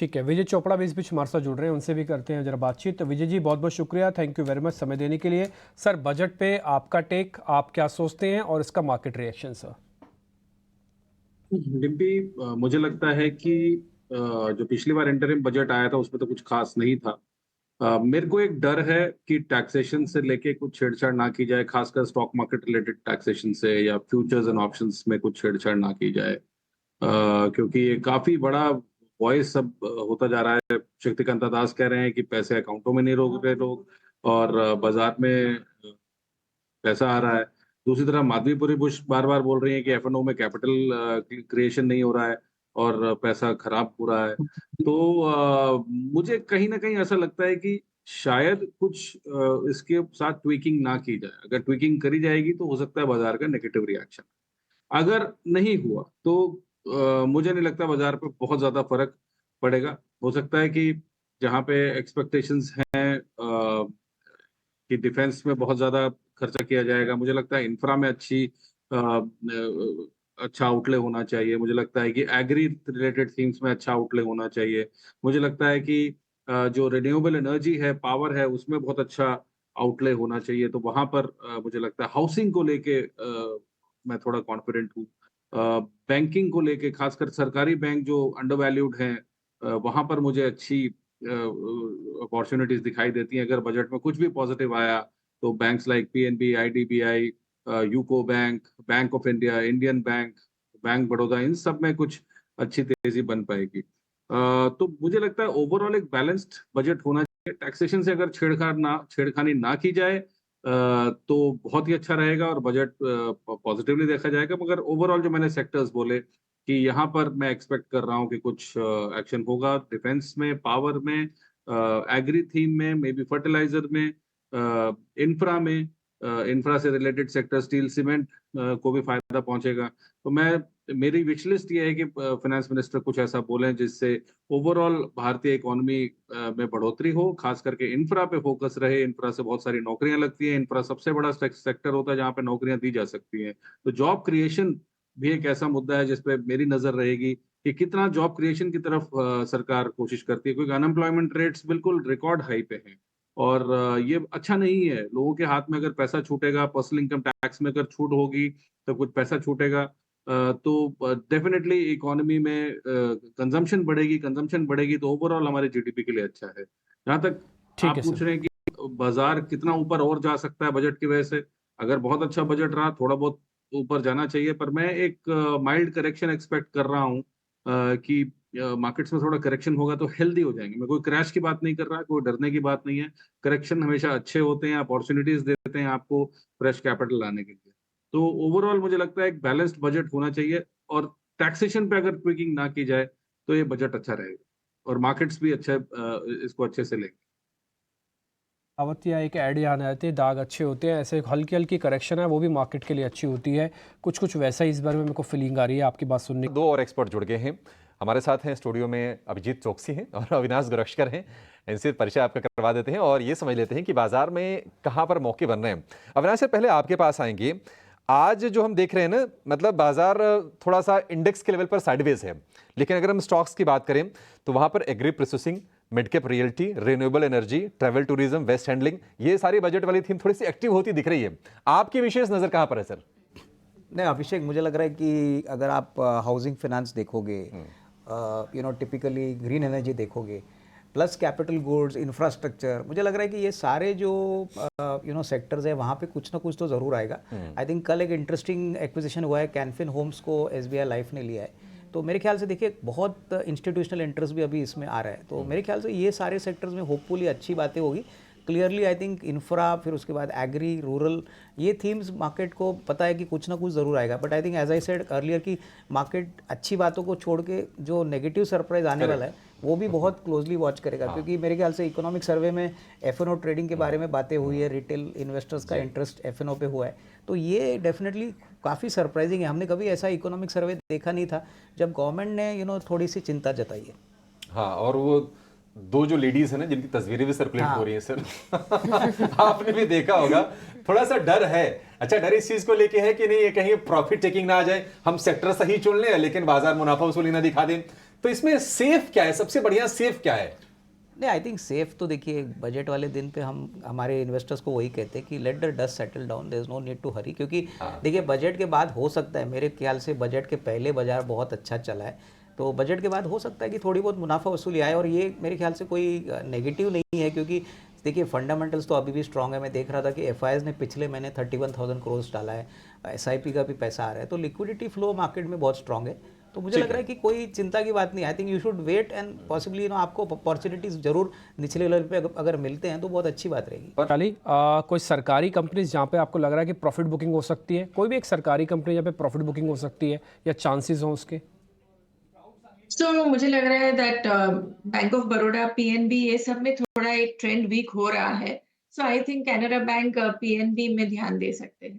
ठीक है, विजय चोपड़ा भी इस बीच हमारे साथ जुड़ रहे हैं, उनसे भी करते हैं जरा बातचीत। तो विजय जी, बहुत बहुत शुक्रिया, थैंक यू वेरी मच समय देने के लिए। सर, बजट पे आपका टेक, आप क्या सोचते हैं और इसका मार्केट रिएक्शन सर? डिम्पी, मुझे लगता है कि जो पिछली बार इंटरिम बजट आया था उसमें तो कुछ खास नहीं था। मेरे को एक डर है कि टैक्सेशन से लेके कुछ छेड़छाड़ ना की जाए, खासकर स्टॉक मार्केट रिलेटेड टैक्सेशन से या फ्यूचर्स एंड ऑप्शंस में कुछ छेड़छाड़ ना की जाए। क्योंकि ये काफी बड़ा वॉइस अब होता जा रहा है। शक्तिकांता दास कह रहे हैं कि पैसे अकाउंटों में नहीं रोक रहे लोग, और बाजार में पैसा आ रहा है। दूसरी तरफ माधवीपुरी बुश बार-बार बोल रही हैं कि एफ-एन-ओ में कैपिटल क्रिएशन नहीं हो रहा है और पैसा खराब हो रहा है। तो मुझे कहीं न कहीं ऐसा लगता है कि शायद कुछ इसके साथ ट्वीकिंग ना की जाए। अगर ट्वीकिंग करी जाएगी तो हो सकता है बाज़ार का नेगेटिव रिएक्शन। अगर नहीं हुआ तो मुझे नहीं लगता बाज़ार पे बहुत ज़्यादा फ़र्क पड़ेगा। हो सकता है कि जहाँ पे एक्सपेक्टेशंस हैं कि डिफेंस में बहुत ज़्यादा खर्चा किया जाएगा। मुझे लगता है इंफ्रा में अच्छा आउटले होना चाहिए। मुझे लगता है कि एग्री रिलेटेड थिंग्स में अच्छा आउटले होना चाहिए। मुझे लगता है कि जो रिन्यूएबल एनर्जी है, पावर है, उसमें बहुत अच्छा आउटले होना चाहिए। तो वहाँ पर मुझे लगता है हाउसिंग को लेके मैं थोड़ा कॉन्फिडेंट हूँ। बैंकिंग को लेके, खासकर सरकारी बैंक जो अंडर वैल्यूड हैं, वहाँ पर मुझे अच्छी अपॉर्च्युनिटीज़ दिखाई देती हैं। अगर बजट में कुछ भी पॉजिटिव आया, तो banks like PNB, IDBI, UCO Bank, Bank of India, Indian Bank, Bank Baroda, इन सब में कुछ अच्छी तेज़ी बन पाएगी। तो मुझे लगता है ओवरऑल एक बैलेंस्ड बजट होना चाहिए। टैक्सेशन से अगर छेड़खानी ना की जाए तो बहुत ही अच्छा रहेगा और बजट पॉजिटिवली देखा जाएगा। मगर ओवरऑल जो मैंने सेक्टर्स बोले कि यहाँ पर मैं एक्सपेक्ट कर रहा हूँ कि कुछ एक्शन होगा डिफेंस में, पावर में, एग्री थीम में, मे बी फर्टिलाइजर में, इंफ्रा में, इंफ्रा से रिलेटेड सेक्टर स्टील सीमेंट को भी फायदा पहुंचेगा। तो मेरी विश लिस्ट ये है कि फाइनेंस मिनिस्टर कुछ ऐसा बोलें जिससे ओवरऑल भारतीय इकोनॉमी में बढ़ोतरी हो, खास करके इंफ्रा पे फोकस रहे। इंफ्रा से बहुत सारी नौकरियां लगती हैं। इंफ्रा सबसे बड़ा सेक्टर होता है जहाँ पे नौकरियां दी जा सकती हैं। तो जॉब क्रिएशन भी एक ऐसा मुद्दा है जिस पे मेरी नजर रहेगी कि कितना जॉब क्रिएशन की तरफ सरकार कोशिश करती है, क्योंकि अनएम्प्लॉयमेंट रेट्स बिल्कुल रिकॉर्ड हाई पे हैं। और ये अच्छा नहीं है। लोगों के हाथ में अगर पैसा छूटेगा, पर्सनल इनकम टैक्स में अगर छूट होगी, तो कुछ पैसा छूटेगा, तो डेफिनेटली इकोनॉमी में कंजम्पशन बढ़ेगी तो ओवरऑल हमारे जीडीपी के लिए अच्छा है। जहाँ तक ठीक आप है सर। पूछ रहे हैं कि बाजार कितना ऊपर और जा सकता है बजट की वजह से, अगर बहुत अच्छा बजट रहा, थोड़ा बहुत ऊपर जाना चाहिए, पर मैं एक माइल्ड करेक्शन एक्सपेक्ट कर रहा हूँ कि मार्केट्स में थोड़ा करेक्शन होगा तो हेल्दी हो जाएंगे। मैं कोई क्रैश की बात नहीं कर रहा, कोई डरने की बात नहीं है। करेक्शन हमेशा अच्छे होते हैं, अपॉर्चुनिटीज देते हैं आपको फ्रेश कैपिटल लाने के लिए। तो ओवरऑल मुझे लगता है एक बैलेंस्ड बजट होना चाहिए, और टैक्सेशन पे अगर ट्विकिंग ना की जाए तो ये बजट अच्छा रहेगा और मार्केट्स भी इसको अच्छे से लेंगे। कहावत या एक आइडिया आने आते हैं, दाग अच्छे होते हैं, ऐसे हल्की हल्की करेक्शन है वो भी मार्केट के लिए अच्छी होती है। कुछ कुछ वैसा ही इस बारे में मेरे को फीलिंग आ रही है आपकी बात सुनने। दो और एक्सपर्ट जुड़ गए हैं हमारे साथ। हैं स्टूडियो में अभिजीत चौकसी हैं और अविनाश गोरक्षकर हैं। इनसे परिचय आपका करवा देते हैं और ये समझ लेते हैं कि बाजार में कहां पर मौके बन रहे हैं। अविनाश से पहले आपके पास आएंगे। आज जो हम देख रहे हैं ना, मतलब बाजार थोड़ा सा इंडेक्स के लेवल पर साइडवेज है, लेकिन अगर हम स्टॉक्स की बात करें तो वहां पर agri processing, mid cap realty, renewable energy, travel tourism, waste handling, ये सारी बजट वाली थीम थोड़ी सी एक्टिव होती दिख रही है। आपकी विशेष नजर कहां पर है सर? नहीं अभिषेक, मुझे लग रहा है कि अगर आप हाउसिंग फाइनेंस देखोगे, टिपिकली ग्रीन एनर्जी देखोगे, प्लस कैपिटल गुड्स, इंफ्रास्ट्रक्चर, मुझे लग रहा है कि ये सारे जो सेक्टर्स है वहाँ पे कुछ ना कुछ तो ज़रूर आएगा। आई थिंक कल एक इंटरेस्टिंग एक्विजिशन हुआ है, कैनफिन होम्स को एसबीआई लाइफ ने लिया है। तो मेरे ख्याल से देखिए बहुत इंस्टीट्यूशनल इंटरेस्ट भी अभी इसमें आ रहा है। तो मेरे ख्याल से ये सारे सेक्टर्स में होपफुली अच्छी बातें होगी। क्लियरली आई थिंक इंफ्रा, फिर उसके बाद एग्री, रूरल, ये थीम्स मार्केट को पता है कि कुछ ना कुछ ज़रूर आएगा। But I think as I said earlier कि मार्केट अच्छी बातों को छोड़ के जो नेगेटिव सरप्राइज आने वाला है वो भी बहुत क्लोजली वॉच करेगा। क्योंकि मेरे ख्याल से इकोनॉमिक सर्वे में एफ-एन-ओ ट्रेडिंग के बारे में बातें हुई है, रिटेल इन्वेस्टर्स का इंटरेस्ट एफ-एन-ओ पे हुआ है, तो ये डेफिनेटली काफ़ी सरप्राइजिंग है। हमने कभी ऐसा इकोनॉमिक सर्वे देखा नहीं था जब गवर्नमेंट ने थोड़ी सी चिंता जताई है। हाँ, और वो दो जो लेडीज है ना जिनकी तस्वीरें भी सर्कुलेट हो रही हैं सर आपने भी देखा होगा, थोड़ा सा डर है। अच्छा, डर इस चीज को लेके है कि नहीं ये कहीं प्रॉफिट टेकिंग ना आ जाए, हम सेक्टर सही चुन लें लेकिन बाजार मुनाफा वसूली ना दिखा दें, तो इसमें सेफ क्या है, सबसे बढ़िया सेफ क्या है? नहीं, आई थिंक सेफ तो देखिए, बजट वाले दिन पे हम हमारे इन्वेस्टर्स को वही कहते हैं कि let the dust settle down, there is no need to hurry. क्योंकि देखिए बजट के बाद हो सकता है, मेरे ख्याल से बजट के पहले बाजार बहुत अच्छा चला है, तो बजट के बाद हो सकता है कि थोड़ी बहुत मुनाफा वसूली आए, और ये मेरे ख्याल से कोई नेगेटिव नहीं है। क्योंकि देखिए फंडामेंटल्स तो अभी भी स्ट्रांग है। मैं देख रहा था कि एफआईआईज ने पिछले महीने 31,000 करोड़ डाला है, एसआईपी का भी पैसा आ रहा है, तो लिक्विडिटी फ्लो मार्केट में बहुत स्ट्रांग है। तो मुझे लग रहा है कि कोई चिंता की बात नहीं। I think you should wait and possibly आपको अपॉर्चुनिटीज जरूर निचले लेवल पे अगर मिलते हैं तो बहुत अच्छी बात रहेगी। चाली, कोई सरकारी कंपनीज जहाँ पे आपको लग रहा है कि प्रॉफिट बुकिंग हो सकती है, कोई भी एक सरकारी कंपनी जहाँ पे प्रॉफिट बुकिंग हो सकती है या चांसेस हो उसके? तो मुझे लग रहा है that bank of Baroda, PNB, ये सब में थोड़ा एक ट्रेंड वीक हो रहा है। So I think Canara Bank PNB में ध्यान दे सकते हैं।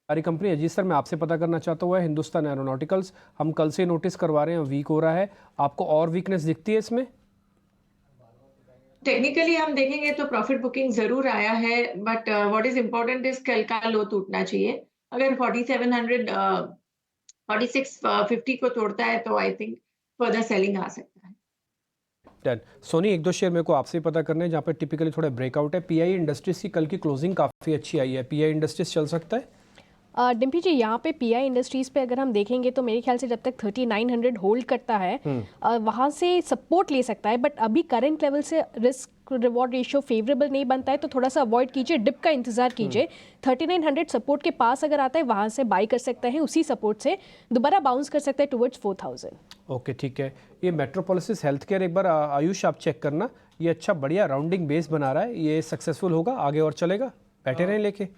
सरकारी कंपनी है जी सर, मैं आपसे पता करना चाहता हूँ हिंदुस्तान एरोनॉटिकल्स, हम कल से नोटिस करवा रहे हैं वीक हो रहा है, आपको और वीकनेस दिखती है इसमें? टेक्निकली हम देखेंगे तो प्रॉफिट बुकिंग जरूर आया है, but what is important is कल का लो टूटना चाहिए। अगर 4700 4650 को तोड़ता है तो आई थिंक फर्दर सेलिंग आ सकता है। डन। सोनी, एक दो शेयर मेरे को आपसे पता करने हैं जहाँ पे टिपिकली थोड़ा ब्रेकआउट है। पीआई इंडस्ट्रीज की कल की क्लोजिंग काफ़ी अच्छी आई है, पीआई इंडस्ट्रीज चल सकता है? डिम्पी जी, यहाँ पे पीआई इंडस्ट्रीज़ पे अगर हम देखेंगे तो मेरे ख्याल से जब तक 3900 होल्ड करता है वहाँ से सपोर्ट ले सकता है, बट अभी करंट लेवल से रिस्क रिवॉर्ड रेशियो फेवरेबल नहीं बनता है, तो थोड़ा सा अवॉइड कीजिए, डिप का इंतजार कीजिए। 3900 सपोर्ट के पास अगर आता है वहाँ से बाई कर सकते हैं, उसी सपोर्ट से दोबारा बाउंस कर सकता है टुवर्ड्स 4000। ओके, ठीक है। ये मेट्रोपोलिस हेल्थ केयर एक बार आयुष आप चेक करना, ये अच्छा बढ़िया राउंडिंग बेस बना रहा है, ये सक्सेसफुल होगा, आगे और चलेगा, बैठे रहें लेके।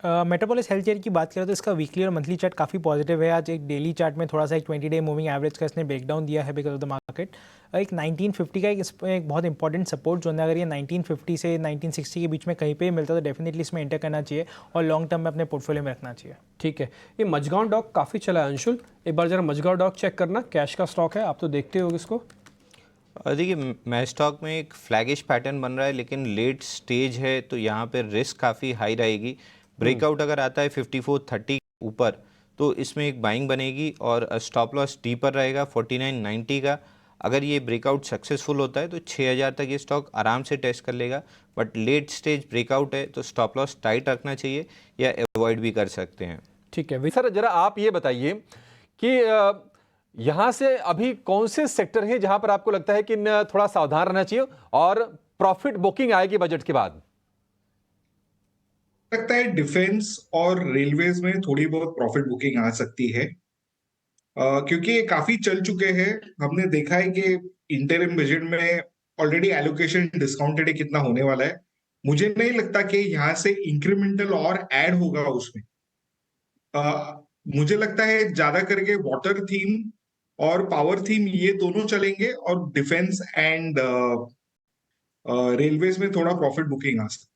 मेट्रोपोलिस हेल्थ केयर की बात करें तो इसका वीकली और मंथली चार्ट काफ़ी पॉजिटिव है। आज एक डेली चार्ट में थोड़ा सा एक 20 डे मूविंग एवरेज का इसने ब्रेकडाउन दिया है बिकॉज ऑफ द मार्केट। एक 1950 का एक बहुत इंपॉर्टेंट सपोर्ट जोन है, अगर ये 1950 से 1960 के बीच में कहीं पे मिलता तो डेफिनेटली इसमें एंटर करना चाहिए और लॉन्ग टर्म में अपने पोर्टफोलियो में रखना चाहिए। ठीक है। ये मजगांव डॉक काफ़ी चला है अंशुल, एक बार जरा मजगांव डॉक चेक करना, कैश का स्टॉक है, आप तो देखते हो इसको। देखिए मैं स्टॉक में एक फ्लैगिश पैटर्न बन रहा है, लेकिन लेट स्टेज है तो यहाँ पे रिस्क काफ़ी हाई रहेगी। ब्रेकआउट अगर आता है 5430 ऊपर तो इसमें एक बाइंग बनेगी और स्टॉप लॉस डीपर रहेगा 4990 का। अगर ये ब्रेकआउट सक्सेसफुल होता है तो 6000 तक ये स्टॉक आराम से टेस्ट कर लेगा, बट लेट स्टेज ब्रेकआउट है तो स्टॉप लॉस टाइट रखना चाहिए या अवॉइड भी कर सकते हैं। ठीक है सर, जरा आप ये बताइए कि यहाँ से अभी कौन से सेक्टर हैं जहां पर आपको लगता है कि थोड़ा सावधान रहना चाहिए और प्रॉफिट बुकिंग आएगी बजट के बाद? लगता है डिफेंस और रेलवेज में थोड़ी बहुत प्रॉफिट बुकिंग आ सकती है, क्योंकि ये काफी चल चुके हैं। हमने देखा है कि इंटरिम बजट में ऑलरेडी एलोकेशन डिस्काउंटेड कितना होने वाला है। मुझे नहीं लगता कि यहाँ से इंक्रीमेंटल और ऐड होगा उसमें। मुझे लगता है ज्यादा करके वाटर थीम और पावर थीम ये दोनों चलेंगे और डिफेंस एंड रेलवेज में थोड़ा प्रॉफिट बुकिंग आ सकता है।